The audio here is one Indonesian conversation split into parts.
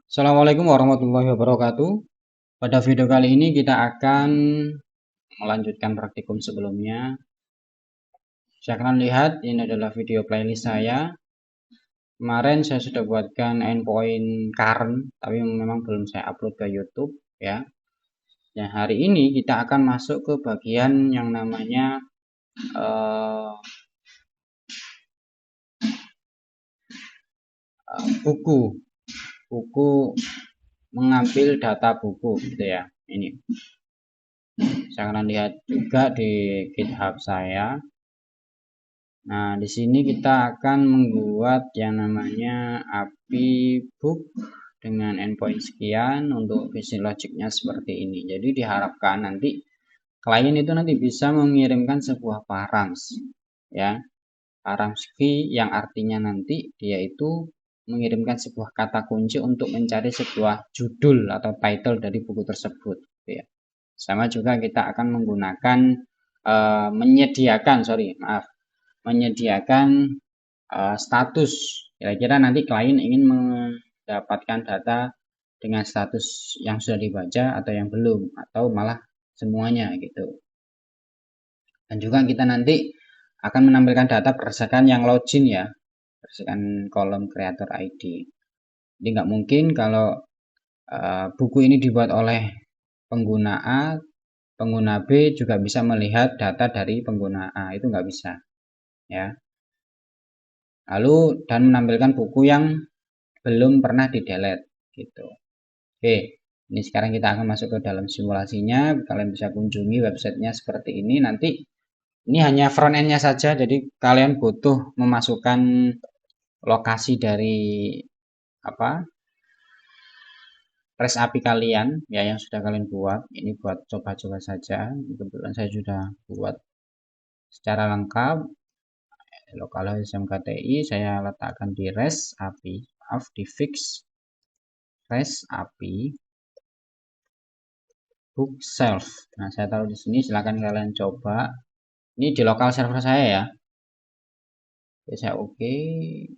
Assalamualaikum warahmatullahi wabarakatuh. Pada video kali ini kita akan melanjutkan praktikum sebelumnya. Saya akan lihat ini adalah video playlist saya. Kemarin saya sudah buatkan endpoint current, tapi memang belum saya upload ke YouTube ya. Nah, hari ini kita akan masuk ke bagian yang namanya buku, buku mengambil data buku gitu ya. Ini saya akan lihat juga di GitHub saya. Nah, di sini kita akan membuat yang namanya API book dengan endpoint sekian untuk business logicnya seperti ini. Jadi diharapkan nanti klien itu nanti bisa mengirimkan sebuah params ya. Params key yang artinya nanti dia itu mengirimkan sebuah kata kunci untuk mencari sebuah judul atau title dari buku tersebut ya. Sama juga kita akan menggunakan menyediakan status. Kira-kira nanti klien ingin mendapatkan data dengan status yang sudah dibaca atau yang belum, atau malah semuanya gitu. Dan juga kita nanti akan menampilkan data berdasarkan yang login ya, berdasarkan kolom creator ID. Jadi nggak mungkin kalau buku ini dibuat oleh pengguna A, pengguna B juga bisa melihat data dari pengguna A, itu nggak bisa ya. Lalu dan menampilkan buku yang belum pernah di delete gitu. Oke, ini sekarang kita akan masuk ke dalam simulasinya. Kalian bisa kunjungi websitenya seperti ini. Nanti ini hanya front end-nya saja, jadi kalian butuh memasukkan lokasi dari apa REST API kalian ya yang sudah kalian buat. Ini buat coba-coba saja. Kebetulan saya sudah buat secara lengkap. Localhost SMKTI saya letakkan di REST API, maaf di fix REST API book self. Nah, saya taruh di sini, silakan kalian coba. Ini di lokal server saya ya. Oke, saya oke.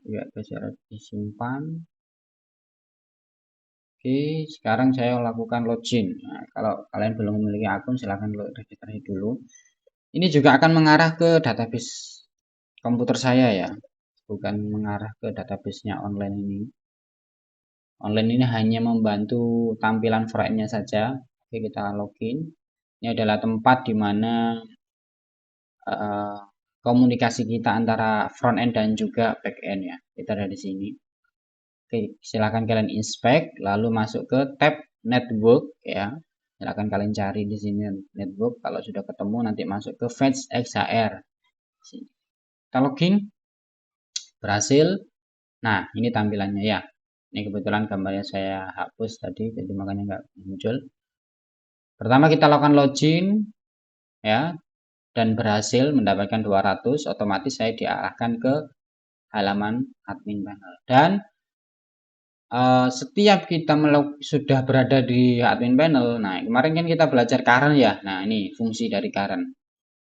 Ya, bisa disimpan. Oke, sekarang saya lakukan login. Nah, kalau kalian belum memiliki akun, silakan registrasi dulu. Ini juga akan mengarah ke database komputer saya ya, bukan mengarah ke database-nya online ini. Online ini hanya membantu tampilan frame-nya saja. Oke, kita login. Ini adalah tempat di mana komunikasi kita antara front end dan juga back end ya. Kita ada di sini. Oke, silakan kalian inspect, lalu masuk ke tab network ya. Silakan kalian cari di sini network. Kalau sudah ketemu nanti masuk ke fetch XHR. Kita login, berhasil. Nah, ini tampilannya ya. Ini kebetulan gambarnya saya hapus tadi, jadi makanya nggak muncul. Pertama kita lakukan login ya, dan berhasil mendapatkan 200, otomatis saya diarahkan ke halaman admin panel. Dan setiap kita sudah berada di admin panel, nah kemarin kan kita belajar current ya, nah ini fungsi dari current.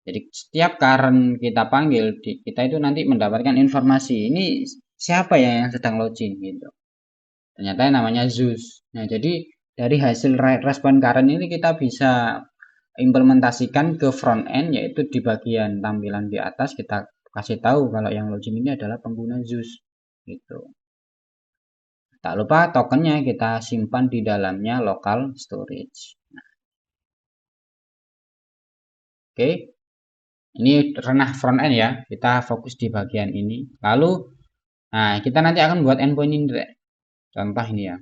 Jadi setiap current kita panggil, kita itu nanti mendapatkan informasi, ini siapa ya yang sedang login gitu. Ternyata namanya Zeus. Nah jadi dari hasil respon current ini kita bisa implementasikan ke front end, yaitu di bagian tampilan di atas kita kasih tahu kalau yang login ini adalah pengguna Zeus gitu. Tak lupa tokennya kita simpan di dalamnya local storage. Nah, oke, ini ranah front end ya. Kita fokus di bagian ini. Lalu, nah kita nanti akan buat endpoint ini. Contoh ini ya.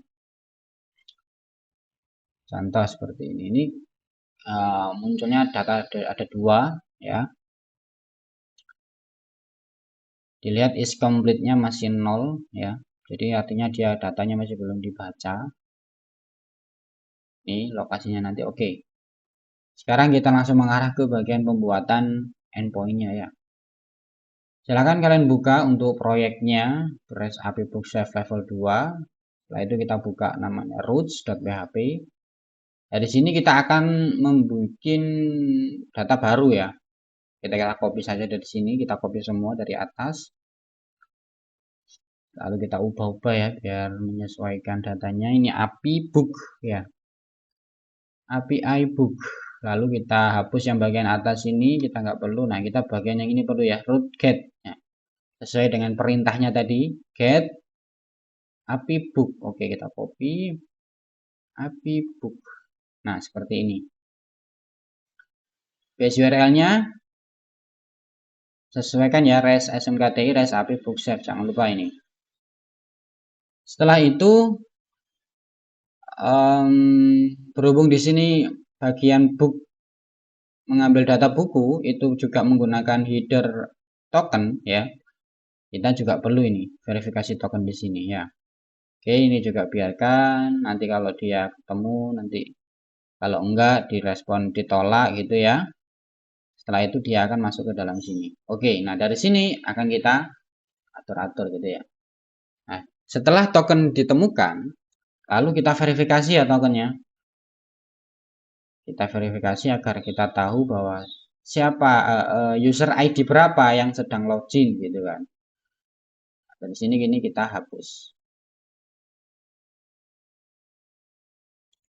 Contoh seperti ini. Ini munculnya data ada dua ya. Dilihat is complete-nya masih 0 ya. Jadi artinya dia datanya masih belum dibaca. Ini lokasinya nanti oke. Sekarang kita langsung mengarah ke bagian pembuatan endpoint-nya ya. Silakan kalian buka untuk proyeknya REST API Book Self level 2. Setelah itu kita buka namanya roots.php. Dari sini kita akan membuat data baru ya. Kita copy saja dari sini, kita copy semua dari atas. Lalu kita ubah-ubah ya biar menyesuaikan datanya. Ini API book ya, API book. Lalu kita hapus yang bagian atas ini, kita nggak perlu. Nah, kita bagian yang ini perlu ya, root get ya. Sesuai dengan perintahnya tadi, get API book. Oke, kita copy API book. Nah, seperti ini. Base URL-nya sesuaikan ya, res smkti res API book save. Jangan lupa ini. Setelah itu berhubung di sini bagian book mengambil data buku itu juga menggunakan header token ya, kita juga perlu ini verifikasi token di sini ya. Oke, ini juga biarkan nanti kalau dia ketemu, nanti kalau enggak direspon ditolak gitu ya, setelah itu dia akan masuk ke dalam sini. Oke, nah dari sini akan kita atur-atur gitu ya. Nah, setelah token ditemukan, lalu kita verifikasi ya tokennya. Kita verifikasi agar kita tahu bahwa siapa user ID berapa yang sedang login gitu kan. Dari sini gini kita hapus.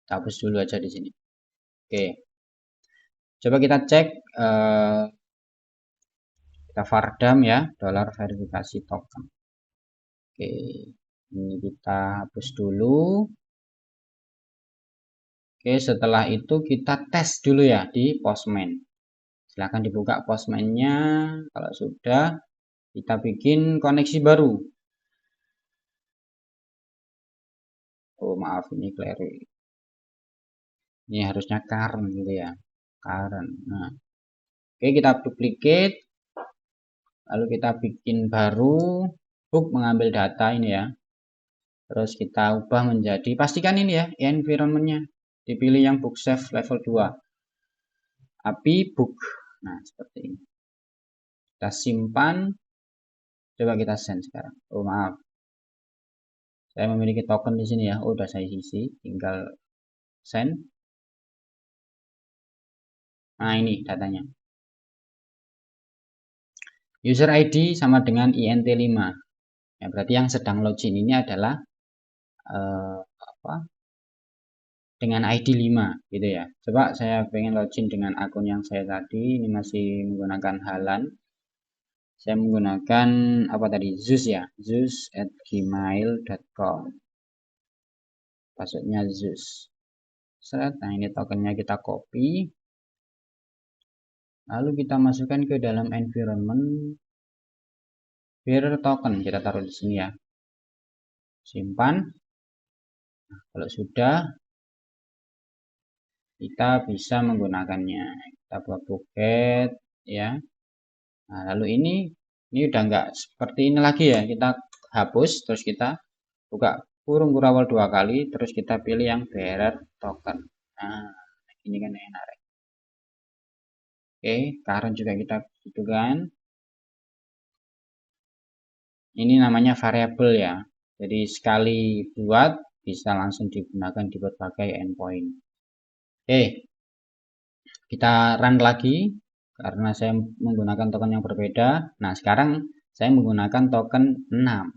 Kita hapus dulu aja di sini. Oke. Coba kita cek kita vardam ya, dolar verifikasi token. Oke. Ini kita hapus dulu. Oke, setelah itu kita tes dulu ya di Postman. Silahkan dibuka Postman-nya. Kalau sudah, kita bikin koneksi baru. Oh maaf, ini Clary. Ini harusnya current gitu ya. Current. Nah, oke kita duplicate. Lalu kita bikin baru. Book mengambil data ini ya. Terus kita ubah menjadi, pastikan ini ya, environment-nya. Dipilih yang book save level 2. API book. Nah, seperti ini. Kita simpan. Coba kita send sekarang. Oh maaf. Saya memiliki token di sini ya. Oh, udah saya isi. Tinggal send. Nah, ini datanya. User ID sama dengan INT5. Ya, berarti yang sedang login ini adalah apa? Dengan ID 5 gitu ya. Coba saya pengen login dengan akun yang saya tadi. Ini masih menggunakan Halan. Saya menggunakan apa tadi? Zeus ya. Zeus@gmail.com. Passwordnya Zeus. Seret. Nah, ini tokennya kita copy. Lalu kita masukkan ke dalam environment bearer token. Kita taruh di sini ya. Simpan. Nah, kalau sudah, kita bisa menggunakannya. Kita buat bucket ya. Nah, lalu ini udah nggak seperti ini lagi ya. Kita hapus, terus kita buka kurung kurawal 2 kali, terus kita pilih yang bearer token. Nah, ini kan enak. Oke, current juga kita butuhkan. Ini namanya variabel ya. Jadi sekali buat bisa langsung digunakan di berbagai endpoint. Oke, kita run lagi karena saya menggunakan token yang berbeda. Nah, sekarang saya menggunakan token 6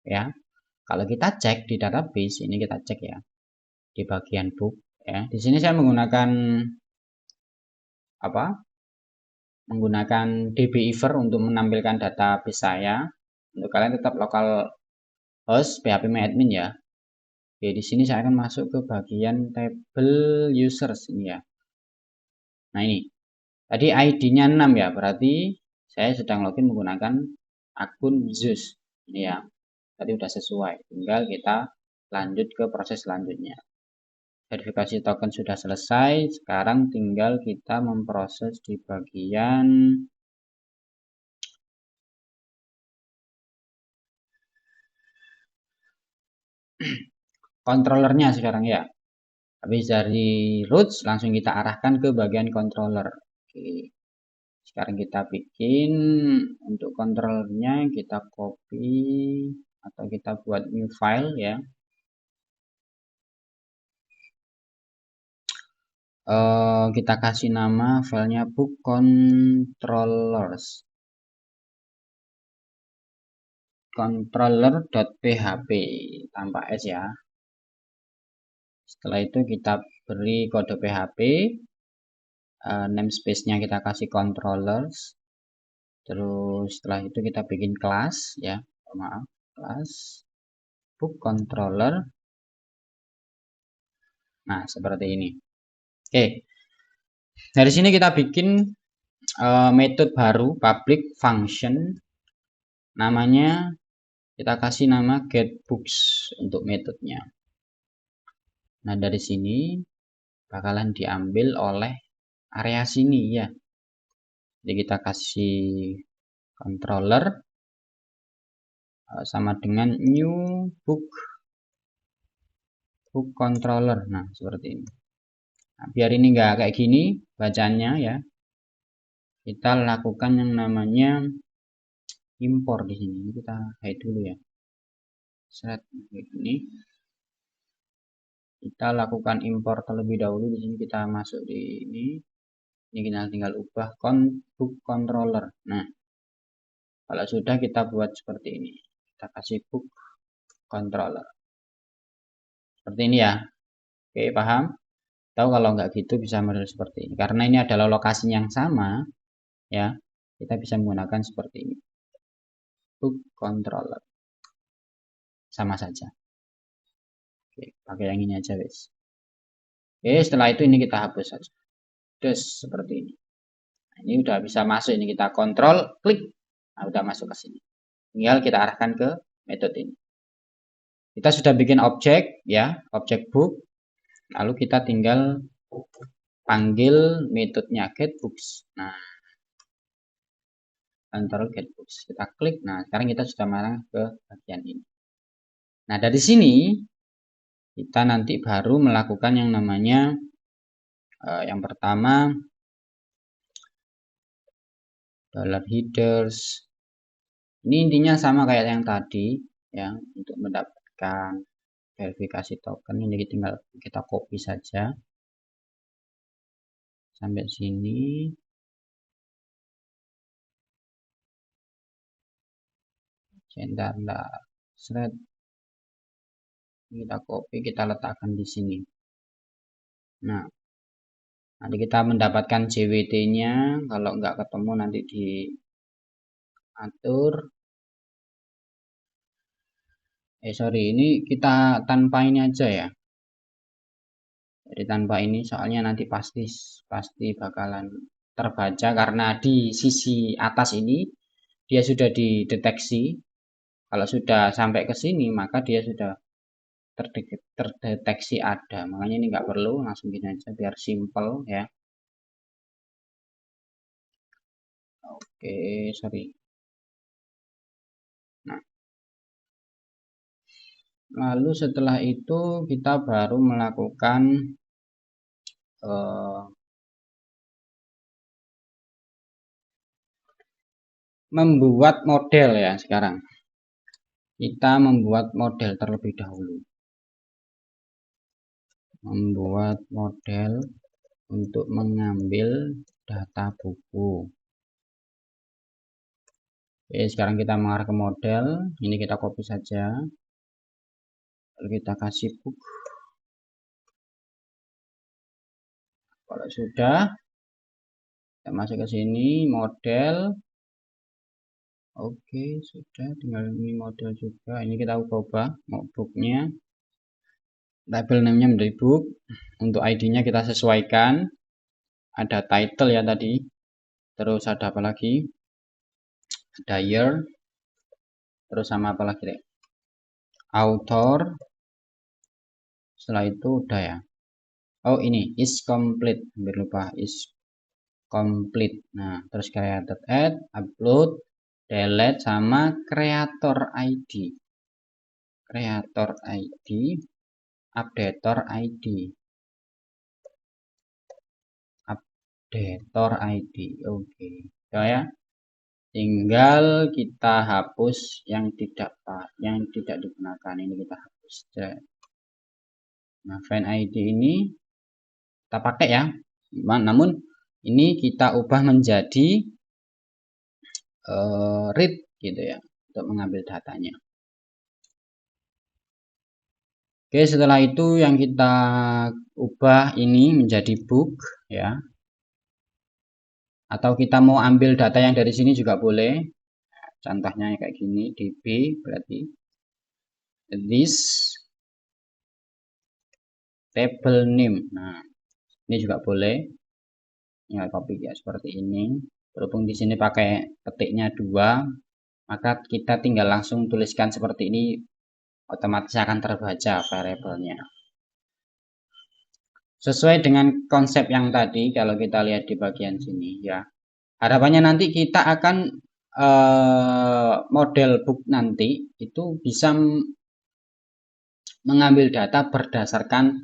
ya. Kalau kita cek di database, ini kita cek ya di bagian book ya. Di sini saya menggunakan apa? Menggunakan dbeaver untuk menampilkan database saya. Untuk kalian tetap lokal host phpMyAdmin ya. Oke, di sini saya akan masuk ke bagian table users ini ya. Nah, ini. Tadi ID-nya 6 ya, berarti saya sedang login menggunakan akun Zeus. Ini ya. Tadi udah sesuai. Tinggal kita lanjut ke proses selanjutnya. Verifikasi token sudah selesai. Sekarang tinggal kita memproses di bagian controllernya sekarang ya. Habis dari roots langsung kita arahkan ke bagian controller. Oke. Sekarang kita bikin untuk controllernya, kita copy atau kita buat new file ya. Kita kasih nama filenya book controllers. controller.php tanpa s ya. Setelah itu kita beri kode PHP, namespace-nya kita kasih controllers. Terus setelah itu kita bikin kelas ya, maaf, kelas book controller. Nah, seperti ini. Oke. Dari sini kita bikin metode baru, public function. Namanya kita kasih nama getBooks untuk metodenya. Nah, dari sini bakalan diambil oleh area sini ya. Jadi kita kasih controller sama dengan new book controller. Nah, seperti ini. Nah, biar ini enggak kayak gini bacaannya ya. Kita lakukan yang namanya impor di sini. Ini kita hide dulu ya. Set ini. Kita lakukan impor terlebih dahulu. Di sini kita masuk di ini. Ini kita tinggal ubah book controller. Nah, kalau sudah kita buat seperti ini. Kita kasih book controller. Seperti ini ya. Oke, paham? Tahu kalau nggak gitu bisa model seperti ini. Karena ini adalah lokasi yang sama, ya. Kita bisa menggunakan seperti ini. Book controller. Sama saja. Oke, pakai yang ini aja, guys. Oke, setelah itu ini kita hapus saja. Terus seperti ini. Nah, ini udah bisa masuk. Ini kita kontrol, klik. Nah, udah masuk ke sini. Tinggal kita arahkan ke metode ini. Kita sudah bikin objek, ya, objek book. Lalu kita tinggal panggil metodenya getBooks. Nah, control getBooks. Kita klik. Nah, sekarang kita sudah marah ke bagian ini. Nah, dari sini kita nanti baru melakukan yang namanya yang pertama $headers. Ini intinya sama kayak yang tadi ya, untuk mendapatkan verifikasi token. Ini tinggal kita copy saja sampai sini. Standar thread. Kita copy, kita letakkan di sini. Nah, nanti kita mendapatkan JWT-nya. Kalau nggak ketemu nanti diatur. Sorry, ini kita tanpa ini aja ya. Jadi tanpa ini, soalnya nanti pasti bakalan terbaca karena di sisi atas ini dia sudah dideteksi. Kalau sudah sampai ke sini, maka dia sudah terdeteksi ada. Makanya ini nggak perlu, langsung gini aja biar simple ya. Oke, sorry. Nah, lalu setelah itu kita baru melakukan membuat model ya. Sekarang kita membuat model terlebih dahulu. Membuat model untuk mengambil data buku. Oke, sekarang kita mengarah ke model. Ini kita copy saja. Lalu kita kasih book. Kalau sudah, kita masuk ke sini, model. Oke, sudah. Tinggal ini model juga. Ini kita ubah mau booknya. Label namanya menjadi book. Untuk ID-nya kita sesuaikan. Ada title ya tadi. Terus ada apa lagi? Ada year. Terus sama apa lagi deh? Author. Setelah itu udah ya. Oh, ini is complete. Hampir lupa, is complete. Nah, terus creator add, upload, delete sama creator ID. Creator ID, updater ID. Updater ID. Oke. So ya. Tinggal kita hapus yang tidak digunakan. Ini kita hapus. Nah, find ID ini kita pakai ya. Namun ini kita ubah menjadi read gitu ya. untuk mengambil datanya. Oke, setelah itu yang kita ubah ini menjadi book ya. Atau kita mau ambil data yang dari sini juga boleh. Contohnya kayak gini, db berarti this table name. Nah, ini juga boleh. Tinggal copy ya seperti ini. Berhubung di sini pakai ketiknya 2, maka kita tinggal langsung tuliskan seperti ini, otomatis akan terbaca variabelnya. Sesuai dengan konsep yang tadi, kalau kita lihat di bagian sini ya, harapannya nanti kita akan model book nanti itu bisa mengambil data berdasarkan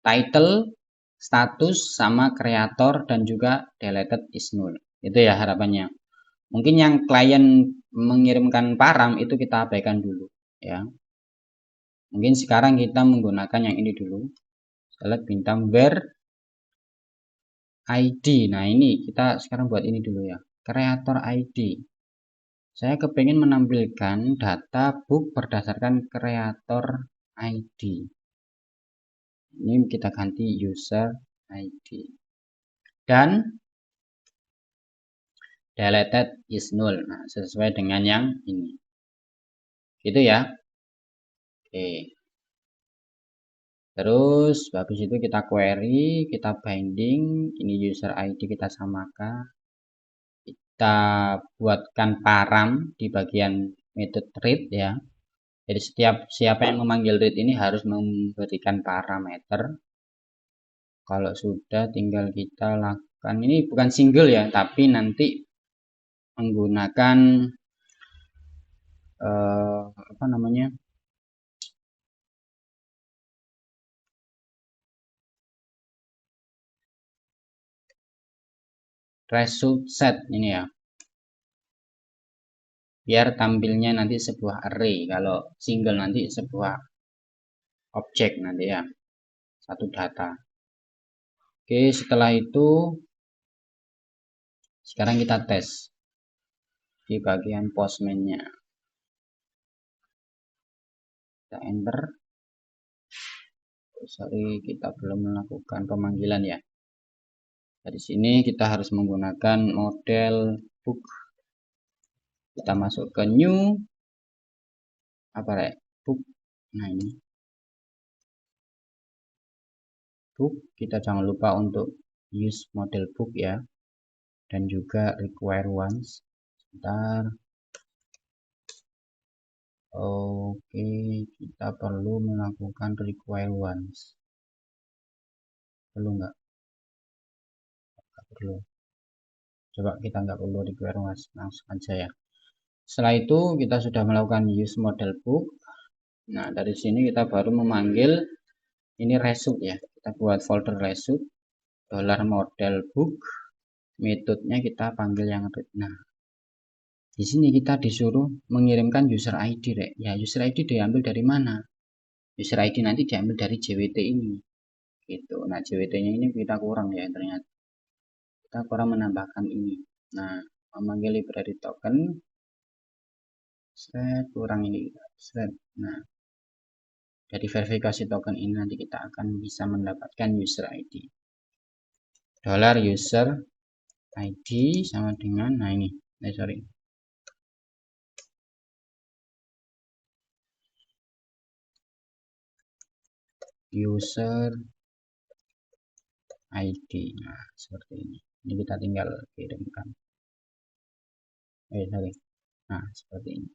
title, status, sama kreator, dan juga deleted is null. Itu ya harapannya. Mungkin yang klien mengirimkan param itu kita abaikan dulu ya. Mungkin sekarang kita menggunakan yang ini dulu. Select bintang where ID. Nah, ini kita sekarang buat ini dulu ya. Kreator ID. Saya kepengen menampilkan data book berdasarkan kreator ID. Ini kita ganti user ID. Dan deleted is null. Nah, sesuai dengan yang ini. Gitu ya. Oke. Terus habis itu kita query, kita binding, ini user ID kita samakan. Kita buatkan param di bagian method read ya. Jadi siapa yang memanggil read ini harus memberikan parameter. Kalau sudah tinggal kita lakukan, ini bukan single ya, tapi nanti menggunakan apa namanya, result set ini ya, biar tampilnya nanti sebuah array, kalau single nanti sebuah objek nanti ya, satu data. Oke, setelah itu sekarang kita tes di bagian postman-nya. Kita enter. Sorry, kita belum melakukan pemanggilan ya. Dari sini kita harus menggunakan model book. Kita masuk ke new apa ya, book. Nah, ini book, kita jangan lupa untuk use model book ya, dan juga require once. Sebentar. Oke, kita perlu melakukan require once. Perlu nggak? Nggak perlu. Coba kita nggak perlu require once, langsung aja ya. Setelah itu kita sudah melakukan use model book. Nah, dari sini kita baru memanggil ini result ya. Kita buat folder result, $model book, metodenya kita panggil yang read. Nah, di sini kita disuruh mengirimkan user ID, Rek. Ya, user ID diambil dari mana? User ID nanti diambil dari JWT ini. Gitu. Nah, JWT-nya ini kita kurang ya ternyata. Kita kurang menambahkan ini. Nah, memanggil library token, set kurang ini, set. Nah, dari verifikasi token ini nanti kita akan bisa mendapatkan user ID. $user ID sama dengan, nah ini, sorry. User ID. Nah, seperti ini. Ini kita tinggal kirimkan. Sorry. Nah, seperti ini.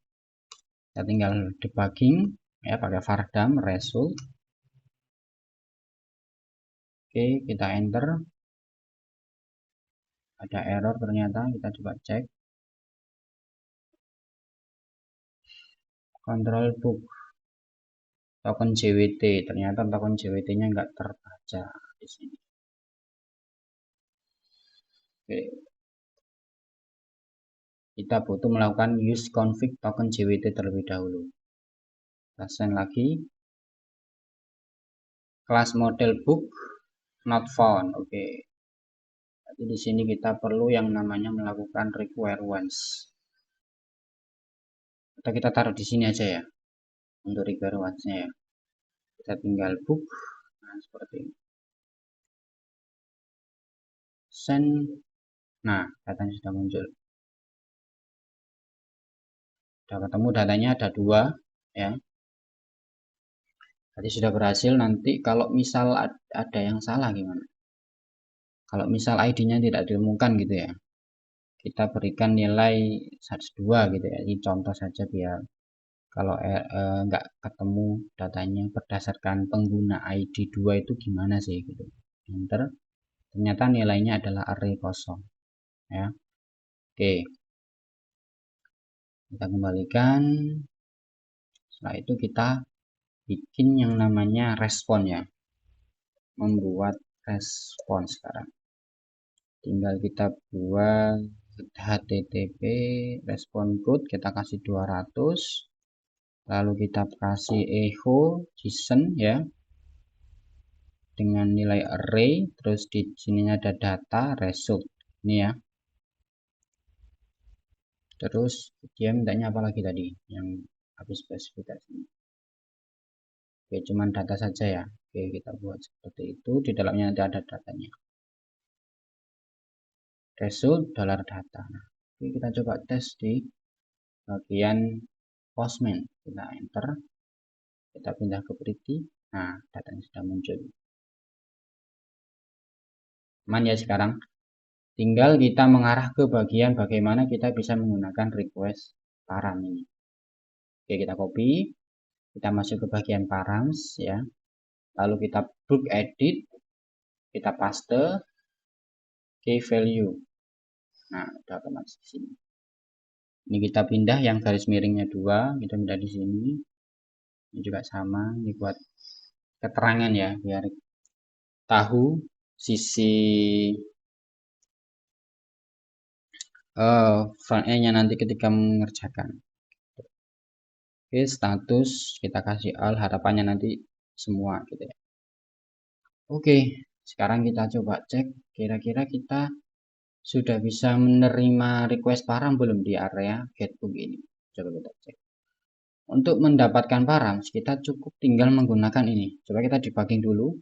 Kita tinggal debugging ya pakai vardam result. Oke, kita enter. Ada error ternyata, kita coba cek. Control book token JWT, ternyata token JWT-nya nggak terbaca di sini. Oke. Kita butuh melakukan use config token JWT terlebih dahulu. Kita send lagi. Kelas model book not found. Oke. Jadi di sini kita perlu yang namanya melakukan require once. atau kita taruh di sini aja ya untuk require-nya ya. Kita tinggal book, nah seperti ini, send. Nah, datanya sudah muncul, sudah ketemu, datanya ada 2 ya. Jadi sudah berhasil. Nanti kalau misal ada yang salah gimana? Kalau misal ID-nya tidak ditemukan gitu ya, kita berikan nilai 102 gitu ya. Ini contoh saja biar kalau nggak ketemu datanya berdasarkan pengguna ID 2 itu gimana sih gitu. Enter, ternyata nilainya adalah array kosong ya. Oke, kita kembalikan. Setelah itu kita bikin yang namanya respon ya, membuat respon. Sekarang tinggal kita buat http respon code, kita kasih 200, lalu kita kasih echo JSON ya dengan nilai array, terus di sini ada data result ini ya. Terus dia mintanya apa lagi tadi yang habis spesifikasi? Oke, cuman data saja ya. Oke, kita buat seperti itu, di dalamnya nanti ada datanya, result dollar data. Nah, oke, kita coba tes di bagian postman, kita enter, kita pindah ke pretty. Nah, datanya sudah muncul. Aman ya sekarang. Tinggal kita mengarah ke bagian bagaimana kita bisa menggunakan request param ini. Oke, kita copy, kita masuk ke bagian params ya. Lalu kita book edit, kita paste key value. Nah, udah otomatis di sini. Ini kita pindah yang garis miringnya 2, kita pindah di sini. Ini juga sama, ini buat keterangan ya, biar tahu sisi front end-nya nanti ketika mengerjakan. Oke, status kita kasih all, harapannya nanti semua gitu ya. Oke, sekarang kita coba cek kira-kira kita sudah bisa menerima request param belum di area getbook ini. Coba kita cek. Untuk mendapatkan param kita cukup tinggal menggunakan ini. Coba kita debugging dulu.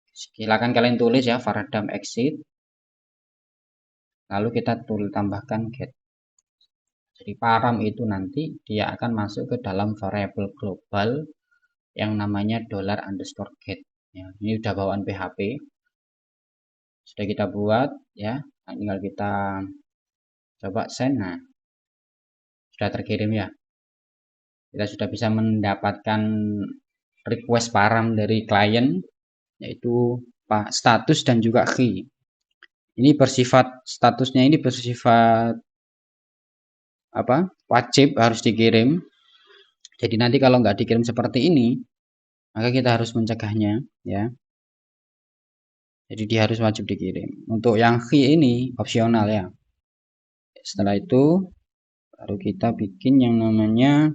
Silakan kalian tulis ya varadam exit, lalu kita tambahkan get. Jadi param itu nanti dia akan masuk ke dalam variabel global yang namanya $_get ya. Ini udah bawaan PHP, sudah kita buat ya. Nah, tinggal kita coba send. Nah, sudah terkirim ya. Kita sudah bisa mendapatkan request param dari klien, yaitu status dan juga key. Ini bersifat, statusnya ini bersifat apa, wajib harus dikirim. Jadi nanti kalau nggak dikirim seperti ini, maka kita harus mencegahnya ya. Jadi dia harus wajib dikirim. Untuk yang key ini opsional ya. Setelah itu baru kita bikin yang namanya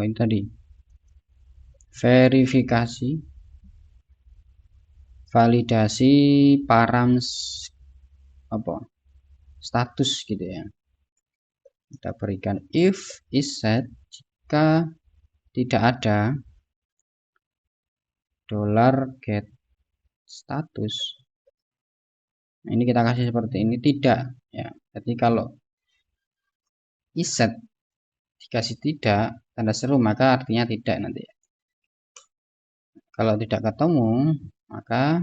ini tadi verifikasi, validasi params apa status gitu ya. Kita berikan if is set, jika tidak ada $get status. Nah, ini kita kasih seperti ini, tidak ya. Jadi kalau is set dikasih tidak tanda seru, maka artinya tidak nanti ya. Kalau tidak ketemu, maka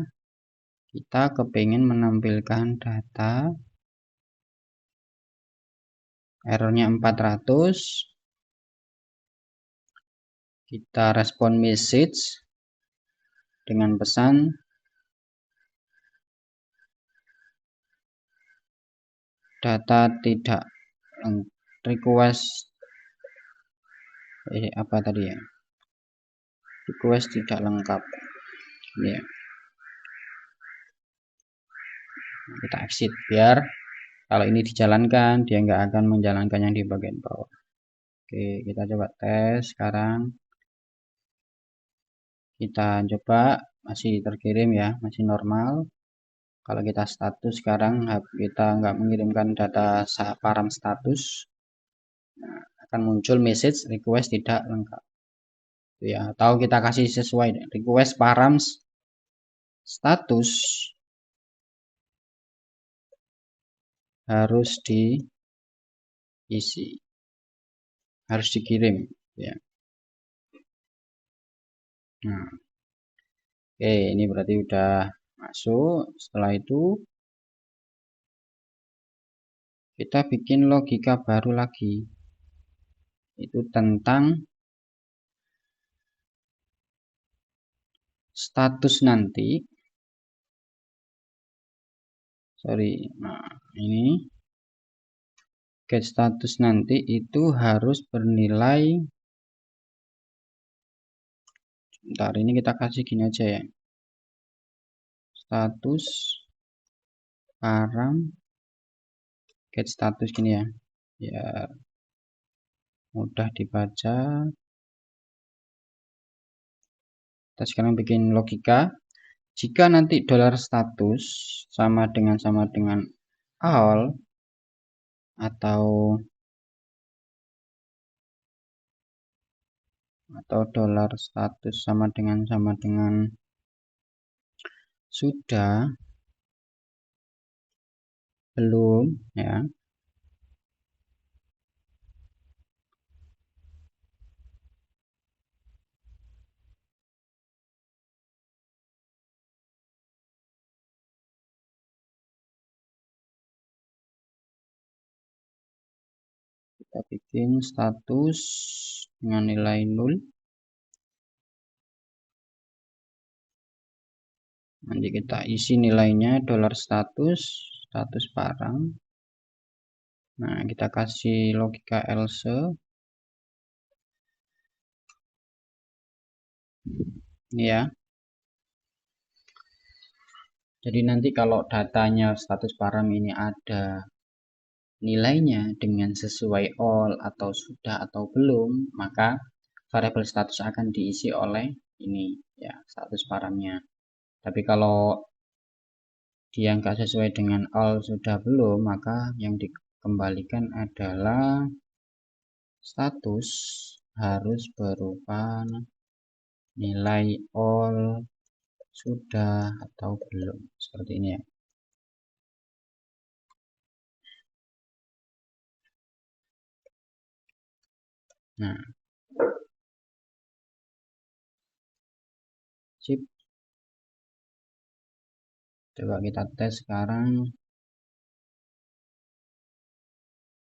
kita kepingin menampilkan data, errornya 400, kita respon message dengan pesan data tidak request apa tadi ya, request tidak lengkap ya. Kita exit biar kalau ini dijalankan dia nggak akan menjalankan yang di bagian bawah. Oke, kita coba tes sekarang. Kita coba masih terkirim ya, masih normal. Kalau kita status sekarang kita nggak mengirimkan data param status, akan muncul message request tidak lengkap. Ya, atau kita kasih sesuai request params status harus diisi, harus dikirim ya. Nah, oke, ini berarti udah masuk. Setelah itu kita bikin logika baru lagi, itu tentang status nanti. Nah ini get status nanti itu harus bernilai, bentar, ini kita kasih gini aja ya, status param get status gini ya, ya mudah dibaca. Kita sekarang bikin logika. Jika nanti dolar status sama dengan all, atau dolar status sama dengan sudah, belum ya, kita bikin status dengan nilai 0. Nanti kita isi nilainya dolar status parang. Nah, kita kasih logika else. Ini ya. Jadi nanti kalau datanya status param ini ada nilainya dengan sesuai all atau sudah atau belum, maka variabel status akan diisi oleh ini ya, status paramnya. Tapi kalau dia nggak sesuai dengan all sudah belum, maka yang dikembalikan adalah status harus berupa nilai all sudah atau belum, seperti ini ya. Nah, sip. Coba kita tes sekarang.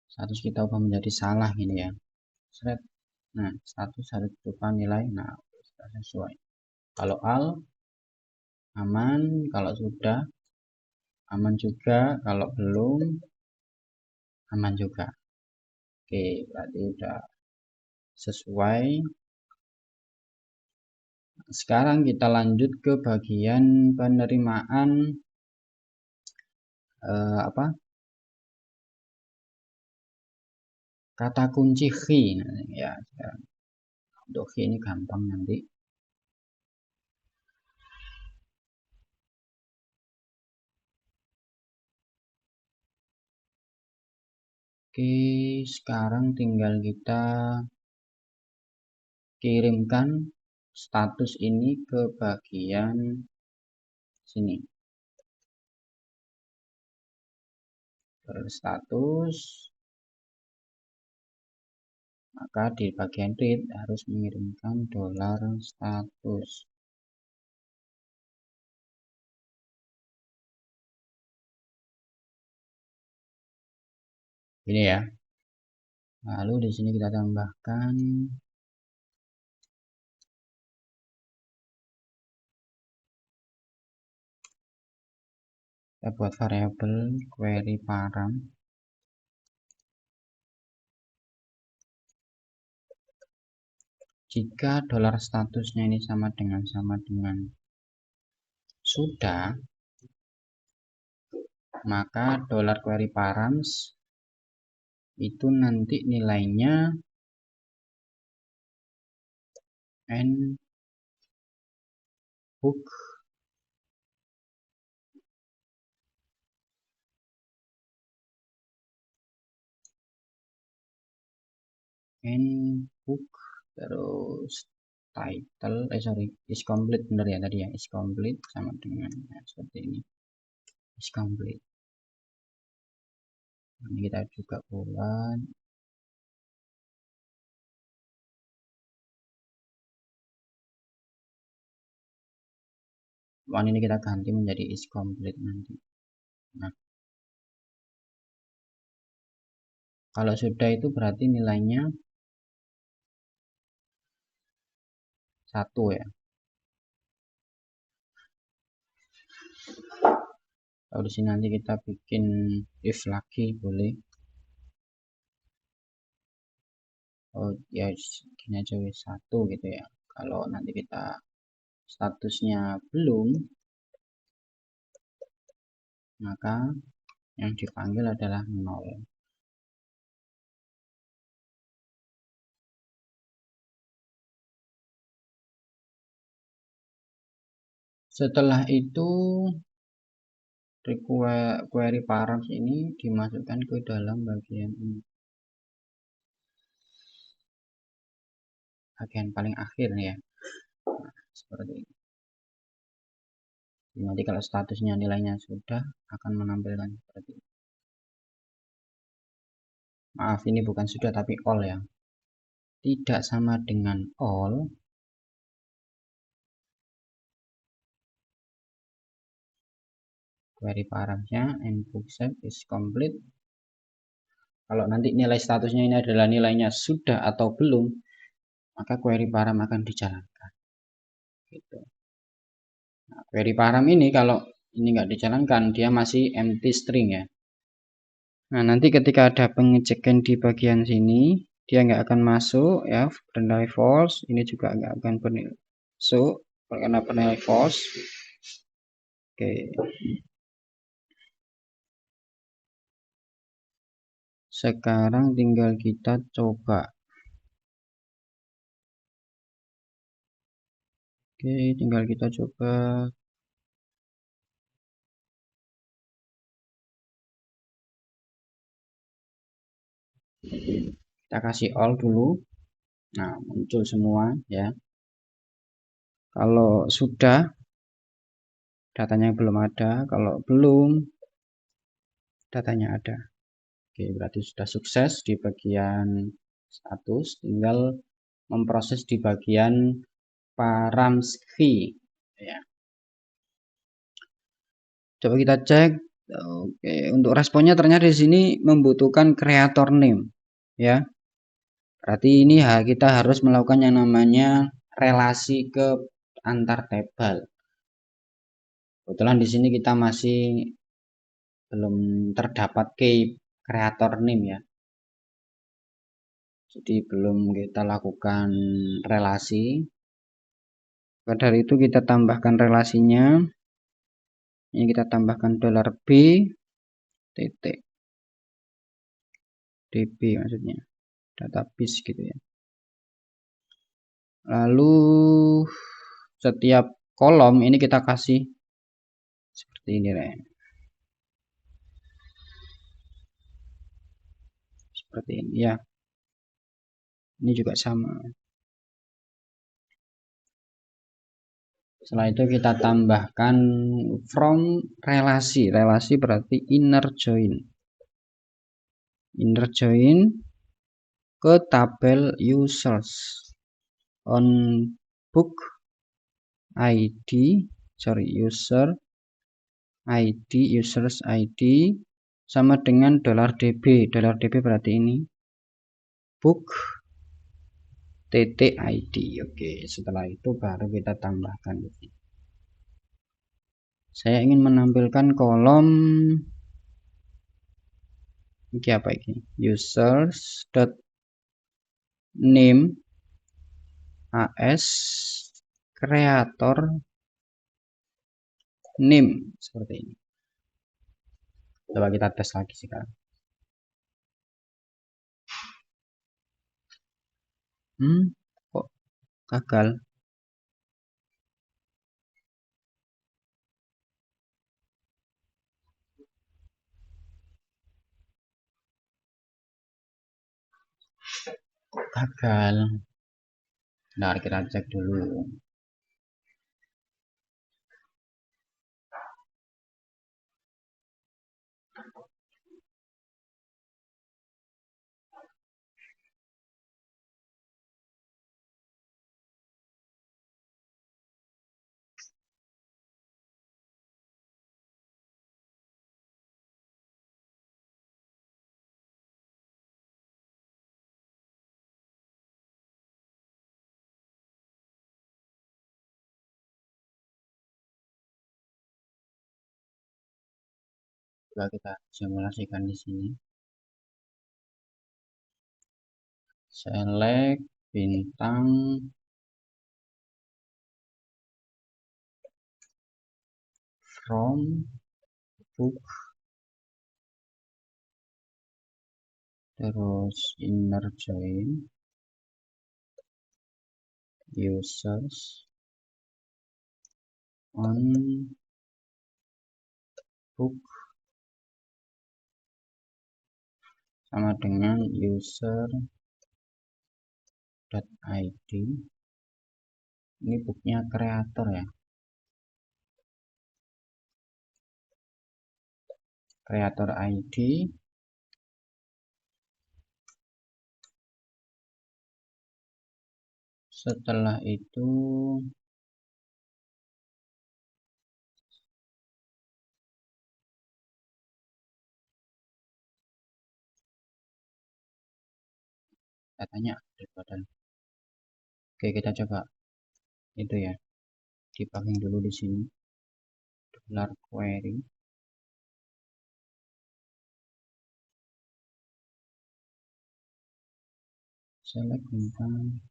Status kita ubah menjadi salah ini ya. Nah, status harus berupa nilai. Nah, sudah sesuai. Kalau all aman, kalau sudah aman juga, kalau belum aman juga. Oke, berarti udah sesuai. Sekarang kita lanjut ke bagian penerimaan kata kunci key. Nah, ya, untuk key ini gampang nanti. Oke, sekarang tinggal kita kirimkan status ini ke bagian sini. Status, maka di bagian read harus mengirimkan dolar status. Ini ya. Lalu di sini kita tambahkan kita buat variabel query param. Jika dolar statusnya ini sama dengan sudah, maka dolar query params itu nanti nilainya n hook and book, terus title is complete, bener ya tadi ya, is complete sama dengan seperti ini, is complete. Ini kita juga buat one, ini kita ganti menjadi is complete nanti. Nah, kalau sudah itu berarti nilainya 1 ya. Kalau di sini nanti kita bikin if lagi boleh. Oh ya, gini aja wis 1 gitu ya. Kalau nanti kita statusnya belum, maka yang dipanggil adalah 0. Setelah itu query params ini dimasukkan ke dalam bagian ini, bagian paling akhir nih ya. Nah, seperti ini. Nanti kalau statusnya nilainya sudah akan menampilkan seperti ini. Maaf, ini bukan sudah tapi all ya. Tidak sama dengan all. Query paramsnya and book set is complete. Kalau nanti nilai statusnya ini adalah nilainya sudah atau belum, maka query param akan dijalankan. Gitu. Nah, query param ini kalau ini nggak dijalankan, dia masih empty string ya. Nah, nanti ketika ada pengecekan di bagian sini, dia nggak akan masuk ya, bernilai false. Ini juga nggak akan bernilai masuk karena bernilai false. Oke. Sekarang tinggal kita coba. Oke, tinggal kita coba. Kita kasih all dulu. Nah, muncul semua ya. Kalau sudah, datanya belum ada. Kalau belum, datanya ada. Oke, berarti sudah sukses di bagian status. Tinggal memproses di bagian params key. Ya. Coba kita cek. Oke, untuk responnya ternyata di sini membutuhkan creator name. Ya. Berarti ini kita harus melakukan yang namanya relasi ke antar table. Kebetulan di sini kita masih belum terdapat key creator name ya. Jadi belum kita lakukan relasi. Maka dari itu kita tambahkan relasinya. Ini kita tambahkan $b titik db maksudnya, database gitu ya. Lalu setiap kolom ini kita kasih seperti ini ya. Seperti ini ya. Ini juga sama. Setelah itu kita tambahkan from relasi. Relasi berarti inner join. Inner join ke tabel users on book ID, user ID, users ID sama dengan $db. $db berarti ini book id. Oke, setelah itu baru kita tambahkan. Saya ingin menampilkan kolom ini apa ini? Users dot name as creator name seperti ini. Coba kita tes lagi sekarang. Kok gagal? gagal. Nah, kita cek dulu. Coba kita simulasikan di sini. Select bintang from book, terus inner join users on book sama dengan user.id. Ini booknya kreator ya, kreator ID. Setelah itu katanya daripada. Oke, kita coba itu ya, debugging dulu di sini. Dollar query, select bintang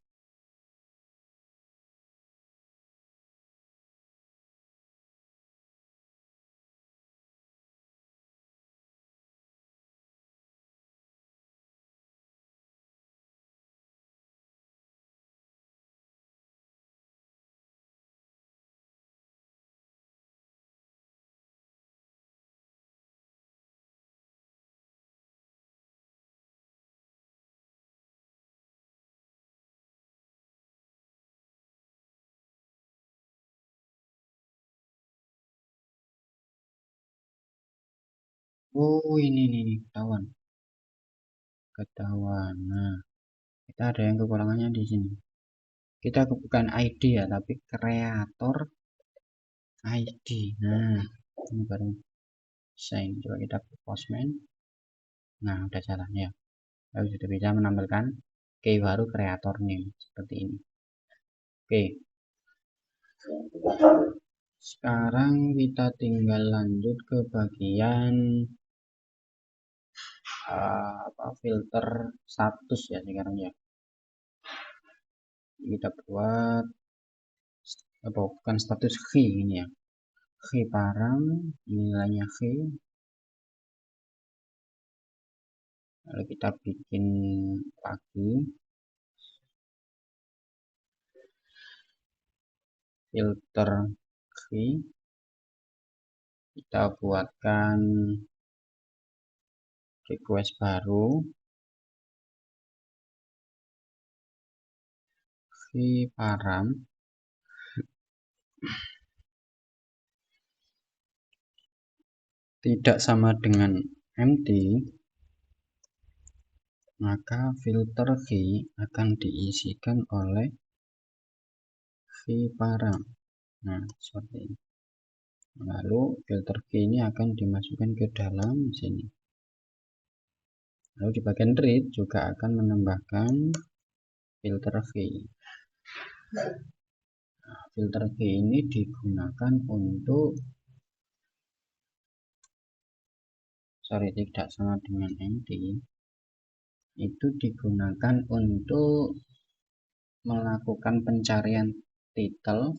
oh ini nih ketahuan. Nah, kita ada yang kekurangannya di sini. Kita bukan ID ya, tapi kreator ID. Nah, ini baru sign. Coba kita postman. Nah, udah jalan ya. Lalu sudah bisa menampilkan key baru kreator name seperti ini. Oke, sekarang kita tinggal lanjut ke bagian filter status ya sekarang ya. Kita buat bukan status key ini ya, key parang, nilainya key. Lalu kita bikin lagi filter key, kita buatkan request baru, key param tidak sama dengan empty, maka filter key akan diisikan oleh key param. Nah, seperti ini. Lalu filter key ini akan dimasukkan ke dalam sini. Lalu di bagian read juga akan menambahkan filter key. Nah, filter key ini digunakan untuk tidak sama dengan empty, itu digunakan untuk melakukan pencarian title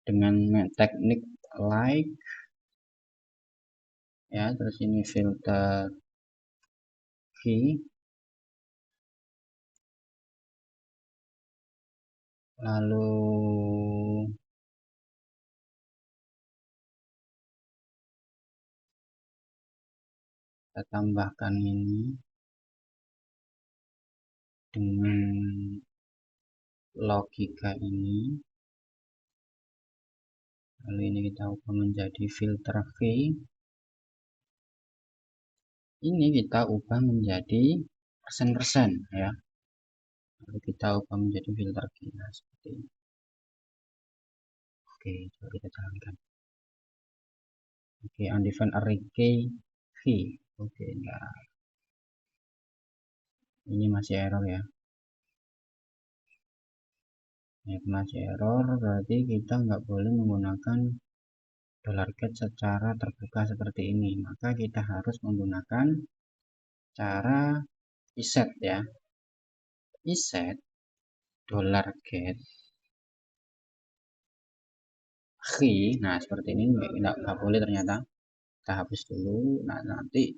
dengan teknik like ya. Terus ini filter key, lalu kita tambahkan ini dengan logika ini, lalu ini kita ubah menjadi filter V, ini kita ubah menjadi persen-persen ya, lalu kita ubah menjadi filter G. Nah, seperti ini. Oke, coba kita jalankan. Oke, undefined array K V. Oke, nah ini masih error ya. Masih error, berarti kita nggak boleh menggunakan $get secara terbuka seperti ini. Maka kita harus menggunakan cara iset ya. Iset $get key. Nah, seperti ini nggak boleh ternyata. Kita hapus dulu. Nah, nanti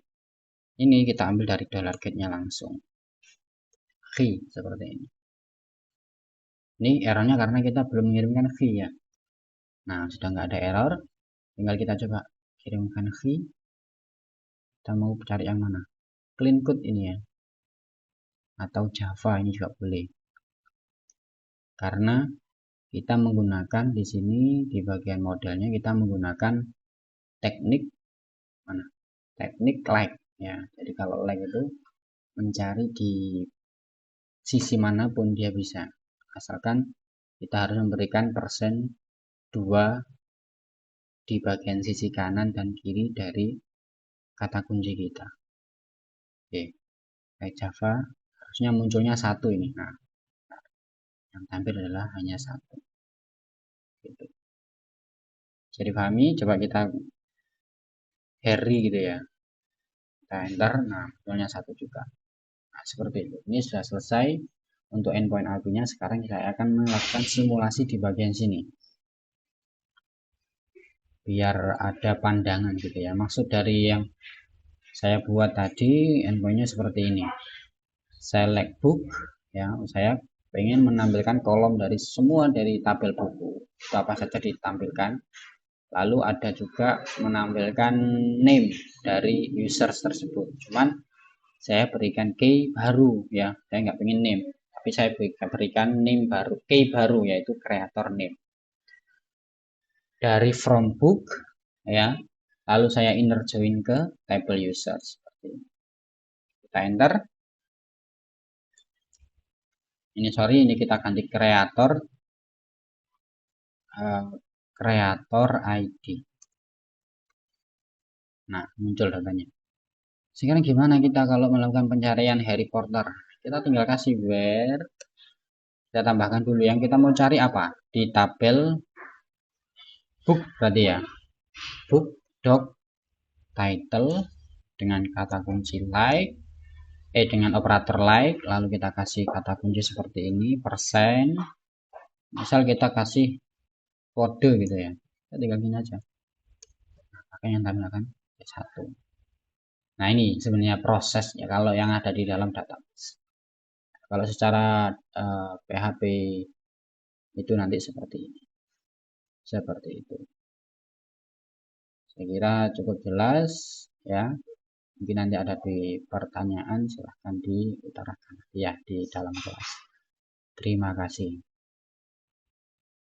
ini kita ambil dari $get-nya langsung. Key seperti ini. Ini errornya karena kita belum mengirimkan key ya. Nah, sudah nggak ada error. Tinggal kita coba kirimkan key. Kita mau cari yang mana? Clean code ini ya. Atau Java ini juga boleh. Karena kita menggunakan di sini di bagian modelnya kita menggunakan teknik mana? Teknik like ya. Jadi kalau like itu mencari di sisi manapun dia bisa. Asalkan kita harus memberikan persen 2 di bagian sisi kanan dan kiri dari kata kunci kita. Oke. Kayak Java harusnya munculnya 1 ini. Nah, yang tampil adalah hanya 1. Gitu. Bisa dipahami? Coba kita Harry gitu ya. Kita enter, nah munculnya 1 juga. Nah, seperti itu. Ini sudah selesai untuk endpoint API-nya. Sekarang saya akan melakukan simulasi di bagian sini. Biar ada pandangan gitu ya. Maksud dari yang saya buat tadi endpoint-nya seperti ini. Select book ya, saya pengen menampilkan kolom dari semua dari tabel buku. Itu apa saja ditampilkan. Lalu ada juga menampilkan name dari users tersebut. Cuman saya berikan key baru ya, saya nggak pengen name, tapi saya berikan name baru, key baru yaitu creator name dari from book ya. Lalu saya inner join ke table users seperti ini. Kita enter. Ini sorry, ini kita ganti creator ID. Nah, muncul datanya. Sekarang gimana kita kalau melakukan pencarian Harry Potter? Kita tinggal kasih where. Kita tambahkan dulu yang kita mau cari apa? Di tabel book berarti ya. Book doc title dengan kata kunci like. Dengan operator like. Lalu kita kasih kata kunci seperti ini. Persen. Misal kita kasih kode gitu ya. Kita tinggal gini aja. Pakai yang tambahkan 1. Nah, ini sebenarnya prosesnya kalau yang ada di dalam database. Kalau secara PHP itu nanti seperti ini. Seperti itu. Saya kira cukup jelas ya. Mungkin nanti ada di pertanyaan, silahkan diutarakan ya di dalam kelas. Terima kasih.